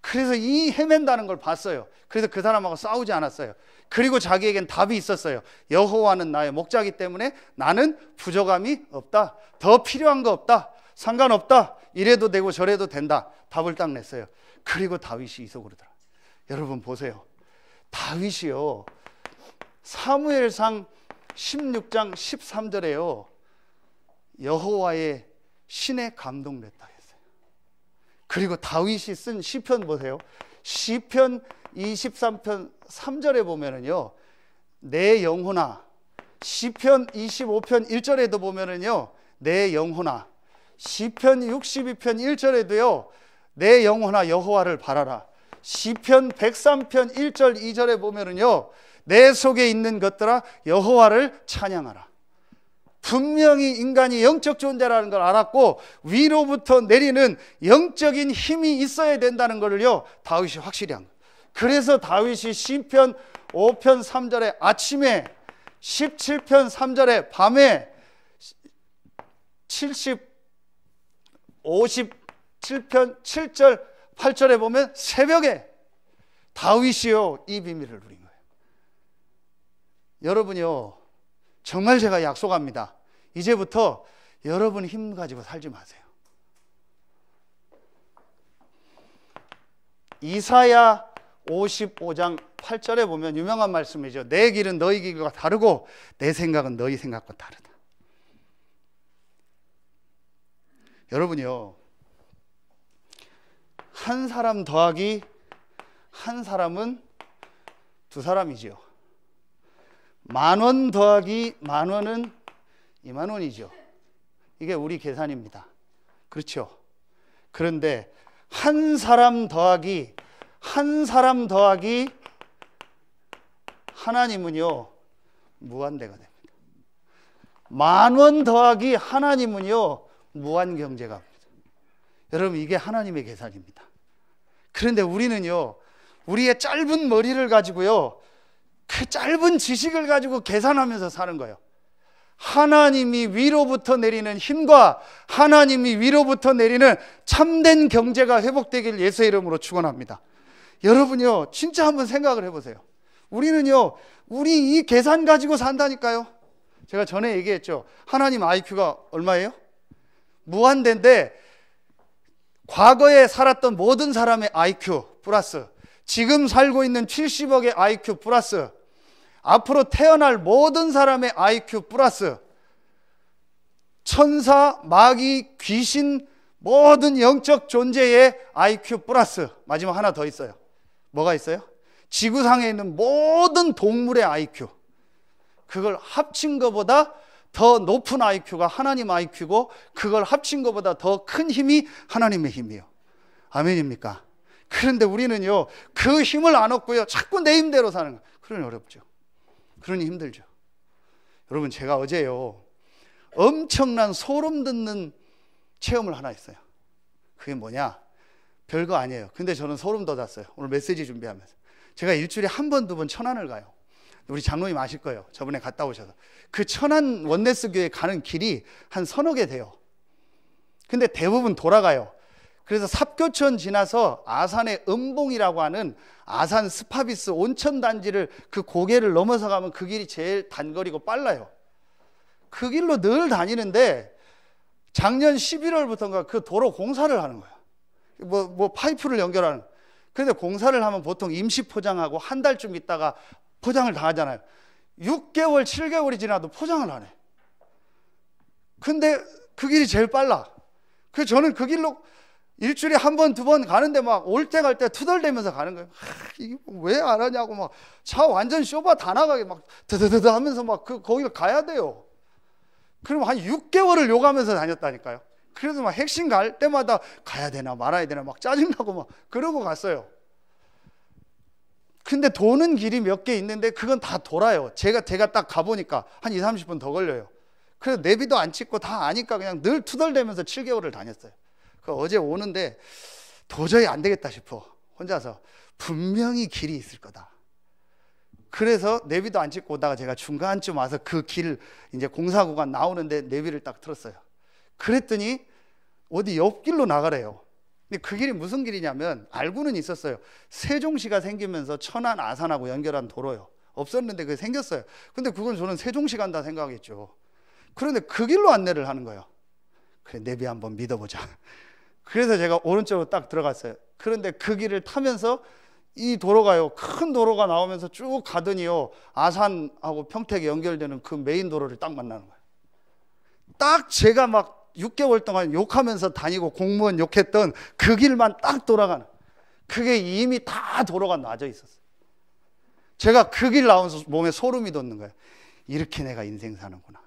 그래서 이 헤맨다는 걸 봤어요. 그래서 그 사람하고 싸우지 않았어요. 그리고 자기에겐 답이 있었어요. 여호와는 나의 목자이기 때문에 나는 부족함이 없다. 더 필요한 거 없다. 상관없다. 이래도 되고 저래도 된다. 답을 딱 냈어요. 그리고 다윗이 이속으로 들어. 여러분 보세요. 다윗이요, 사무엘상 16장 13절에요, 여호와의 신에 감동됐다 했어요. 그리고 다윗이 쓴 시편 보세요. 시편 23편 3절에 보면은요, 내 영혼아, 시편 25편 1절에도 보면은요, 내 영혼아, 시편 62편 1절에도요, 내 영혼아 여호와를 바라라. 시편 103편 1절 2절에 보면은요, 내 속에 있는 것들아 여호와를 찬양하라. 분명히 인간이 영적 존재라는 걸 알았고 위로부터 내리는 영적인 힘이 있어야 된다는 것을요, 다윗이 확실히 한 거예요. 그래서 다윗이 시편 5편 3절에 아침에, 17편 3절에 밤에, 57편 7절 8절에 보면 새벽에 다윗이요, 이 비밀을 누린 거예요. 여러분이요, 정말 제가 약속합니다. 이제부터 여러분 힘 가지고 살지 마세요. 이사야 55장 8절에 보면 유명한 말씀이죠. 내 길은 너희 길과 다르고 내 생각은 너희 생각과 다르다. 여러분이요, 한 사람 더하기 한 사람은 두 사람이지요. 10,000원 더하기 10,000원은 20,000원이죠. 이게 우리 계산입니다. 그렇죠? 그런데 한 사람 더하기 하나님은요, 무한대가 됩니다. 10,000원 더하기 하나님은요, 무한 경제가 합니다. 여러분, 이게 하나님의 계산입니다. 그런데 우리는요, 우리의 짧은 머리를 가지고요, 그 짧은 지식을 가지고 계산하면서 사는 거예요. 하나님이 위로부터 내리는 힘과 하나님이 위로부터 내리는 참된 경제가 회복되길 예수의 이름으로 축원합니다. 여러분요, 진짜 한번 생각을 해보세요. 우리는요, 우리 이 계산 가지고 산다니까요. 제가 전에 얘기했죠. 하나님 IQ가 얼마예요? 무한대인데 과거에 살았던 모든 사람의 IQ 플러스 지금 살고 있는 70억의 IQ 플러스 앞으로 태어날 모든 사람의 IQ 플러스 천사, 마귀, 귀신 모든 영적 존재의 IQ 플러스 마지막 하나 더 있어요. 뭐가 있어요? 지구상에 있는 모든 동물의 IQ, 그걸 합친 것보다 더 높은 IQ가 하나님 IQ고 그걸 합친 것보다 더 큰 힘이 하나님의 힘이에요. 아멘입니까? 그런데 우리는요, 그 힘을 안 얻고요, 자꾸 내 힘대로 사는 거예요. 그러니 어렵죠. 그러니 힘들죠. 여러분, 제가 어제요, 엄청난 소름 돋는 체험을 하나 했어요. 그게 뭐냐? 별거 아니에요. 근데 저는 소름 돋았어요. 오늘 메시지 준비하면서. 제가 일주일에 한 번, 두 번 천안을 가요. 우리 장로님 아실 거예요. 저번에 갔다 오셔서. 그 천안 원네스 교회 가는 길이 한 서너 개 돼요. 근데 대부분 돌아가요. 그래서 삽교천 지나서 아산의 음봉이라고 하는 아산 스파비스 온천단지를 그 고개를 넘어서 가면 그 길이 제일 단거리고 빨라요. 그 길로 늘 다니는데 작년 11월부터인가 그 도로 공사를 하는 거야. 뭐 파이프를 연결하는. 그런데 공사를 하면 보통 임시 포장하고 한 달쯤 있다가 포장을 다 하잖아요. 6개월, 7개월이 지나도 포장을 안 해. 근데 그 길이 제일 빨라. 그래서 저는 그 길로 일주일에 한 번, 두 번 가는데 막 올 때 갈 때 투덜대면서 가는 거예요. 이게 왜 안 하냐고 막 차 완전 쇼바 다 나가게 막 드드드드 하면서 막 거기를 가야 돼요. 그럼 한 6개월을 요가면서 다녔다니까요. 그래서 막 핵심 갈 때마다 가야 되나 말아야 되나 막 짜증나고 막 그러고 갔어요. 근데 도는 길이 몇 개 있는데 그건 다 돌아요. 제가 딱 가보니까 한 20, 30분 더 걸려요. 그래서 내비도 안 찍고 다 아니까 그냥 늘 투덜대면서 7개월을 다녔어요. 어제 오는데 도저히 안 되겠다 싶어. 혼자서 분명히 길이 있을 거다. 그래서 내비도 안 찍고 오다가 제가 중간쯤 와서 그 길 이제 공사 구간 나오는데 내비를 딱 틀었어요. 그랬더니 어디 옆길로 나가래요. 근데 그 길이 무슨 길이냐면 알고는 있었어요. 세종시가 생기면서 천안 아산하고 연결한 도로요. 없었는데 그게 생겼어요. 근데 그건 저는 세종시 간다 생각했죠. 그런데 그 길로 안내를 하는 거예요. 그래, 내비 한번 믿어보자. 그래서 제가 오른쪽으로 딱 들어갔어요. 그런데 그 길을 타면서 이 도로가요, 큰 도로가 나오면서 쭉 가더니요, 아산하고 평택에 연결되는 그 메인 도로를 딱 만나는 거예요. 딱 제가 막 6개월 동안 욕하면서 다니고 공무원 욕했던 그 길만 딱 돌아가는, 그게 이미 다 도로가 놔져 있었어요. 제가 그 길 나오면서 몸에 소름이 돋는 거예요. 이렇게 내가 인생 사는구나.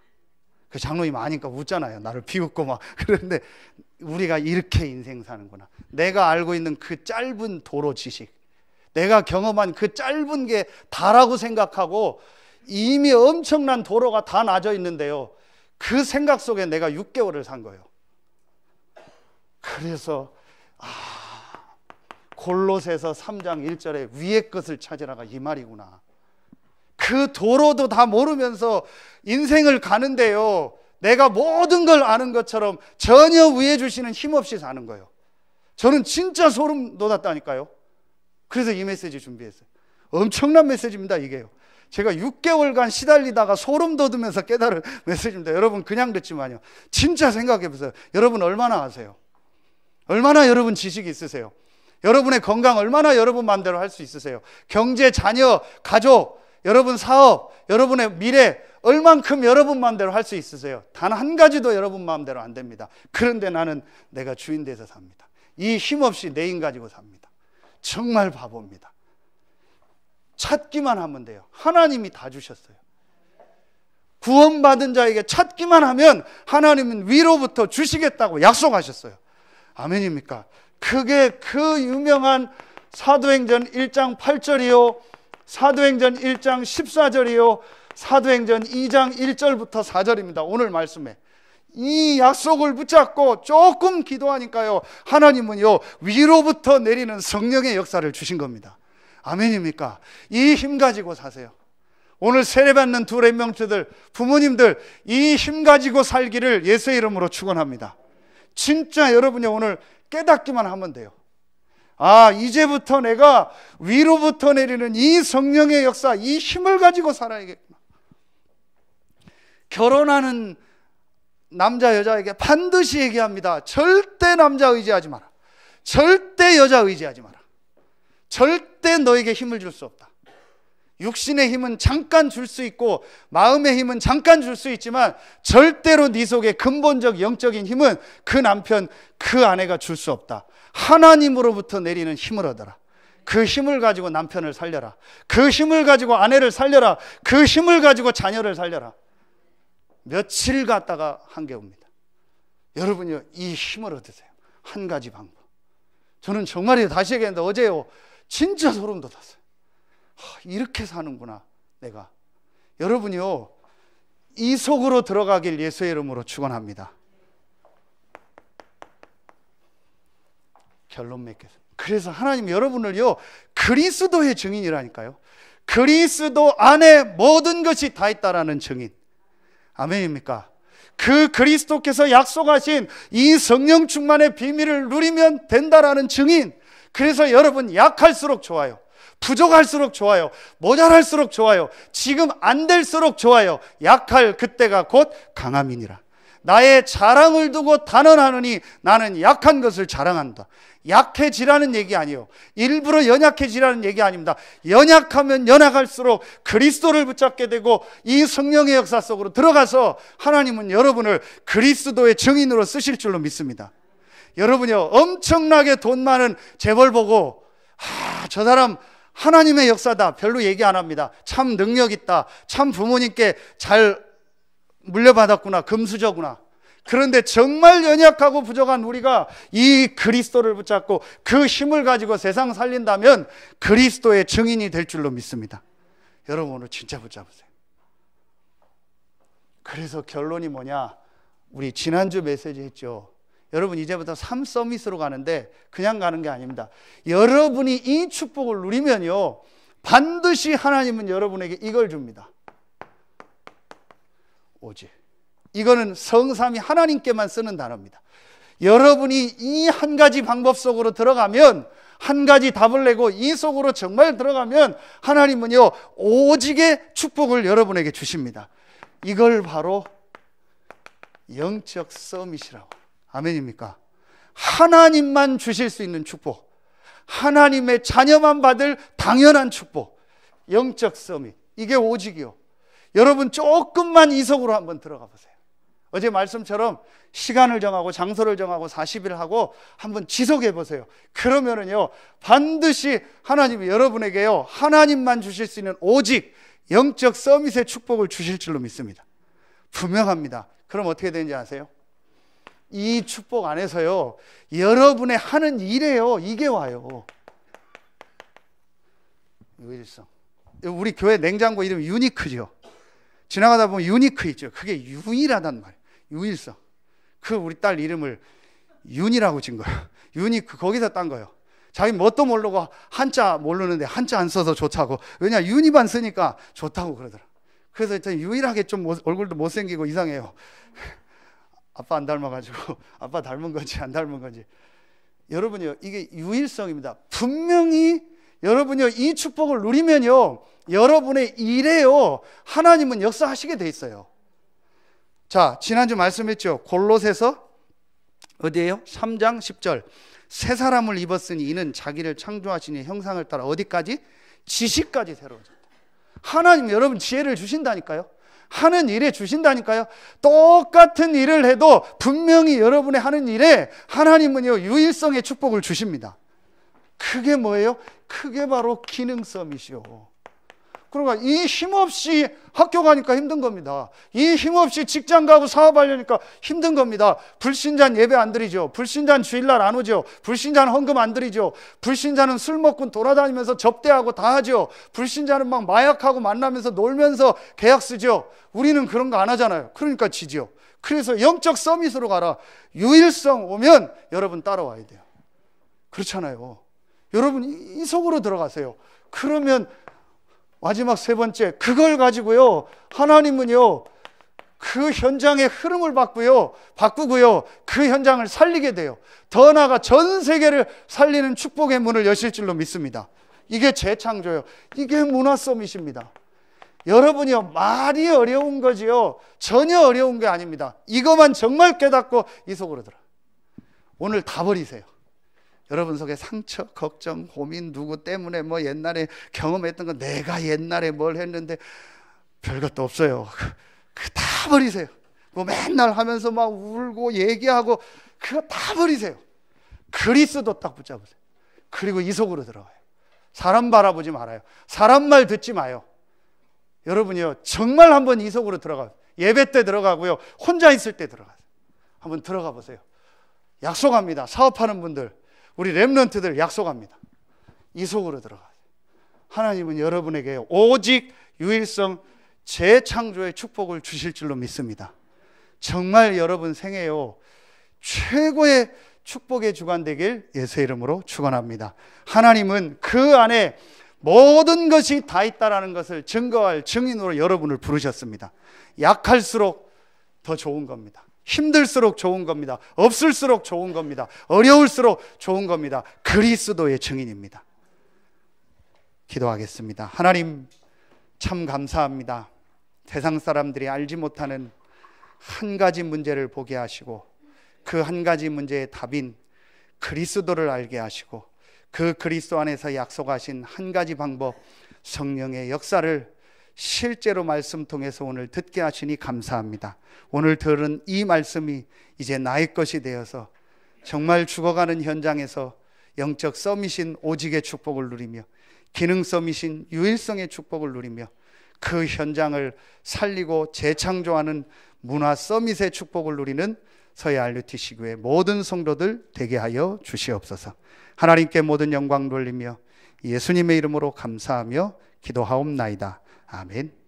그 장로님 아니까 웃잖아요. 나를 비웃고 막. 그런데 우리가 이렇게 인생 사는구나. 내가 알고 있는 그 짧은 도로 지식, 내가 경험한 그 짧은 게 다라고 생각하고 이미 엄청난 도로가 다 놔져 있는데요, 그 생각 속에 내가 6개월을 산 거예요. 그래서 골로새서 3장 1절에 위의 것을 찾으라가 이 말이구나. 그 도로도 다 모르면서 인생을 가는데요, 내가 모든 걸 아는 것처럼 전혀 위에 주시는 힘없이 사는 거예요. 저는 진짜 소름 돋았다니까요. 그래서 이 메시지 준비했어요. 엄청난 메시지입니다, 이게요. 제가 6개월간 시달리다가 소름 돋으면서 깨달은 메시지입니다. 여러분 그냥 듣지만요, 진짜 생각해 보세요. 여러분 얼마나 아세요? 얼마나 여러분 지식이 있으세요? 여러분의 건강 얼마나 여러분 마음대로 할 수 있으세요? 경제, 자녀, 가족, 여러분 사업, 여러분의 미래 얼만큼 여러분 마음대로 할 수 있으세요? 단 한 가지도 여러분 마음대로 안 됩니다. 그런데 나는 내가 주인 돼서 삽니다. 이 힘없이 내 힘 가지고 삽니다. 정말 바보입니다. 찾기만 하면 돼요. 하나님이 다 주셨어요. 구원받은 자에게 찾기만 하면 하나님은 위로부터 주시겠다고 약속하셨어요. 아멘입니까? 그게 그 유명한 사도행전 1장 8절이요, 사도행전 1장 14절이요, 사도행전 2장 1절부터 4절입니다. 오늘 말씀에 이 약속을 붙잡고 조금 기도하니까요, 하나님은요 위로부터 내리는 성령의 역사를 주신 겁니다. 아멘입니까? 이 힘 가지고 사세요. 오늘 세례받는 두 렘명트들, 부모님들 이 힘 가지고 살기를 예수의 이름으로 축원합니다. 진짜 여러분이 오늘 깨닫기만 하면 돼요. 아, 이제부터 내가 위로부터 내리는 이 성령의 역사, 이 힘을 가지고 살아야겠구나. 결혼하는 남자 여자에게 반드시 얘기합니다. 절대 남자 의지하지 마라. 절대 여자 의지하지 마라. 절대 너에게 힘을 줄 수 없다. 육신의 힘은 잠깐 줄 수 있고 마음의 힘은 잠깐 줄 수 있지만 절대로 네 속에 근본적 영적인 힘은 그 남편, 그 아내가 줄 수 없다. 하나님으로부터 내리는 힘을 얻어라. 그 힘을 가지고 남편을 살려라. 그 힘을 가지고 아내를 살려라. 그 힘을 가지고 자녀를 살려라. 며칠 갔다가 한계 옵니다. 여러분요, 이 힘을 얻으세요. 한 가지 방법. 저는 정말이에요. 다시 얘기했는데 어제요, 진짜 소름 돋았어요. 이렇게 사는구나 내가. 여러분이요, 이 속으로 들어가길 예수의 이름으로 축원합니다. 결론 맺겠습니다. 그래서 하나님 여러분을요, 그리스도의 증인이라니까요. 그리스도 안에 모든 것이 다 있다라는 증인. 아멘입니까? 그 그리스도께서 약속하신 이 성령 충만의 비밀을 누리면 된다라는 증인. 그래서 여러분 약할수록 좋아요. 부족할수록 좋아요. 모자랄수록 좋아요. 지금 안 될수록 좋아요. 약할 그때가 곧 강함이니라. 나의 자랑을 두고 단언하느니 나는 약한 것을 자랑한다. 약해지라는 얘기 아니에요. 일부러 연약해지라는 얘기 아닙니다. 연약하면 연약할수록 그리스도를 붙잡게 되고 이 성령의 역사 속으로 들어가서 하나님은 여러분을 그리스도의 증인으로 쓰실 줄로 믿습니다. 여러분이요, 엄청나게 돈 많은 재벌 보고 저 사람 하나님의 역사다 별로 얘기 안 합니다. 참 능력 있다. 참 부모님께 잘 물려받았구나. 금수저구나. 그런데 정말 연약하고 부족한 우리가 이 그리스도를 붙잡고 그 힘을 가지고 세상 살린다면 그리스도의 증인이 될 줄로 믿습니다. 여러분 오늘 진짜 붙잡으세요. 그래서 결론이 뭐냐? 우리 지난주 메시지 했죠. 여러분 이제부터 3서밋으로 가는데 그냥 가는 게 아닙니다. 여러분이 이 축복을 누리면요, 반드시 하나님은 여러분에게 이걸 줍니다. 오직. 이거는 성삼위 하나님께만 쓰는 단어입니다. 여러분이 이 한 가지 방법 속으로 들어가면, 한 가지 답을 내고 이 속으로 정말 들어가면 하나님은요, 오직의 축복을 여러분에게 주십니다. 이걸 바로 영적 서밋이라고. 아멘입니까? 하나님만 주실 수 있는 축복, 하나님의 자녀만 받을 당연한 축복, 영적 서밋. 이게 오직이요. 여러분 조금만 이 속으로 한번 들어가 보세요. 어제 말씀처럼 시간을 정하고 장소를 정하고 40일 하고 한번 지속해 보세요. 그러면은요, 반드시 하나님이 여러분에게요, 하나님만 주실 수 있는 오직 영적 서밋의 축복을 주실 줄로 믿습니다. 분명합니다. 그럼 어떻게 되는지 아세요? 이 축복 안에서요, 여러분의 하는 일에요, 이게 와요. 유일성. 우리 교회 냉장고 이름 유니크죠. 지나가다 보면 유니크 있죠. 그게 유일하단 말이에요. 유일성. 그 우리 딸 이름을 윤이라고 진 거예요. 유니크. 거기서 딴 거예요. 자기 뭣도 모르고 한자 모르는데 한자 안 써서 좋다고. 왜냐, 윤이만 쓰니까 좋다고 그러더라. 그래서 일단 유일하게 좀 얼굴도 못생기고 이상해요. 아빠 안 닮아가지고. 아빠 닮은 건지 안 닮은 건지. 여러분이요, 이게 유일성입니다. 분명히 여러분이요, 이 축복을 누리면요, 여러분의 일에요, 하나님은 역사하시게 돼 있어요. 자, 지난주 말씀했죠. 골로새서 어디예요? 3장 10절. 새 사람을 입었으니 이는 자기를 창조하신 이의 형상을 따라 어디까지? 지식까지 새로워졌다. 하나님 여러분 지혜를 주신다니까요. 하는 일에 주신다니까요. 똑같은 일을 해도 분명히 여러분의 하는 일에 하나님은요, 유일성의 축복을 주십니다. 그게 뭐예요? 그게 바로 기능성이시오. 그러니까 이 힘없이 학교 가니까 힘든 겁니다. 이 힘없이 직장 가고 사업하려니까 힘든 겁니다. 불신자는 예배 안 드리죠. 불신자는 주일날 안 오죠. 불신자는 헌금 안 드리죠. 불신자는 술 먹고 돌아다니면서 접대하고 다 하죠. 불신자는 막 마약하고 만나면서 놀면서 계약 쓰죠. 우리는 그런 거 안 하잖아요. 그러니까 지죠. 그래서 영적 서밋으로 가라. 유일성 오면 여러분 따라와야 돼요. 그렇잖아요. 여러분 이 속으로 들어가세요. 그러면 마지막 세 번째, 그걸 가지고요 하나님은요 그 현장의 흐름을 바꾸고요 그 현장을 살리게 돼요. 더 나아가 전 세계를 살리는 축복의 문을 여실 줄로 믿습니다. 이게 재창조예요. 이게 문화 서밋입니다. 여러분이요, 말이 어려운 거지요 전혀 어려운 게 아닙니다. 이것만 정말 깨닫고 이 속으로 들어. 오늘 다 버리세요. 여러분 속에 상처, 걱정, 고민, 누구 때문에 뭐 옛날에 경험했던 거, 내가 옛날에 뭘 했는데 별것도 없어요. 그거 다 버리세요. 뭐 맨날 하면서 막 울고 얘기하고 그거 다 버리세요. 그리스도 딱 붙잡으세요. 그리고 이 속으로 들어가요. 사람 바라보지 말아요. 사람 말 듣지 마요. 여러분이요, 정말 한번 이 속으로 들어가요. 예배 때 들어가고요, 혼자 있을 때 들어가세요. 한번 들어가 보세요. 약속합니다. 사업하는 분들, 우리 렘넌트들 약속합니다. 이 속으로 들어가세요. 하나님은 여러분에게 오직 유일성 재창조의 축복을 주실 줄로 믿습니다. 정말 여러분 생애요 최고의 축복의 주간 되길 예수의 이름으로 축원합니다. 하나님은 그 안에 모든 것이 다 있다라는 것을 증거할 증인으로 여러분을 부르셨습니다. 약할수록 더 좋은 겁니다. 힘들수록 좋은 겁니다. 없을수록 좋은 겁니다. 어려울수록 좋은 겁니다. 그리스도의 증인입니다. 기도하겠습니다. 하나님 참 감사합니다. 세상 사람들이 알지 못하는 한 가지 문제를 보게 하시고 그 한 가지 문제의 답인 그리스도를 알게 하시고 그 그리스도 안에서 약속하신 한 가지 방법, 성령의 역사를 실제로 말씀 통해서 오늘 듣게 하시니 감사합니다. 오늘 들은 이 말씀이 이제 나의 것이 되어서 정말 죽어가는 현장에서 영적 서밋인 오직의 축복을 누리며 기능 서밋인 유일성의 축복을 누리며 그 현장을 살리고 재창조하는 문화 서밋의 축복을 누리는 서해 RUTC 교회 모든 성도들 되게 하여 주시옵소서. 하나님께 모든 영광 돌리며 예수님의 이름으로 감사하며 기도하옵나이다. 아멘.